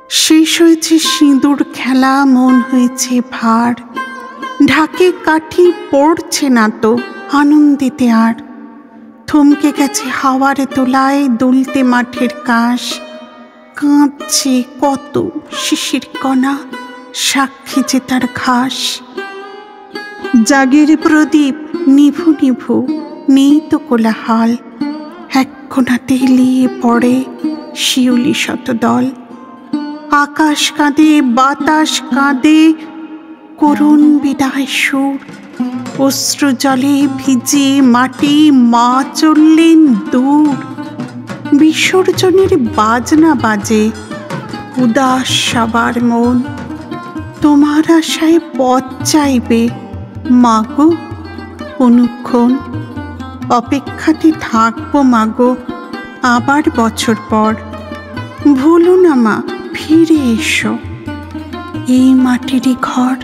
শেষ হয়েছে সিঁদুর খেলা, মন হয়েছে ভার, ঢাকে কাঠি পড়ছে না তো আনন্দিতে আর। থমকে গেছে হাওয়ার দোলায় দুলতে মাঠের কাশ, কাঁদছে কত শিশির কণা, সাক্ষী যে তার ঘাস। জাগের প্রদীপ নিভু নিভু, নেই তো কোলাহল, এক কোণাতে লিয়ে পড়ে শিউলি শতদল। আকাশ কাঁদে, বাতাস কাঁদে, করুণ বিদায় সুর, অশ্রু জলে ভিজে মাটি, মা চললেন দূর। বিসর্জনের বাজনা বাজে, উদাস সবার মন, তোমার আশায় পথ চাইবে মাগো অনুক্ষণ। অপেক্ষাতে থাকবো মাগো আবার বছর পর, ভুলো না মা ফিরে এসো, এই মাটিরই ঘর।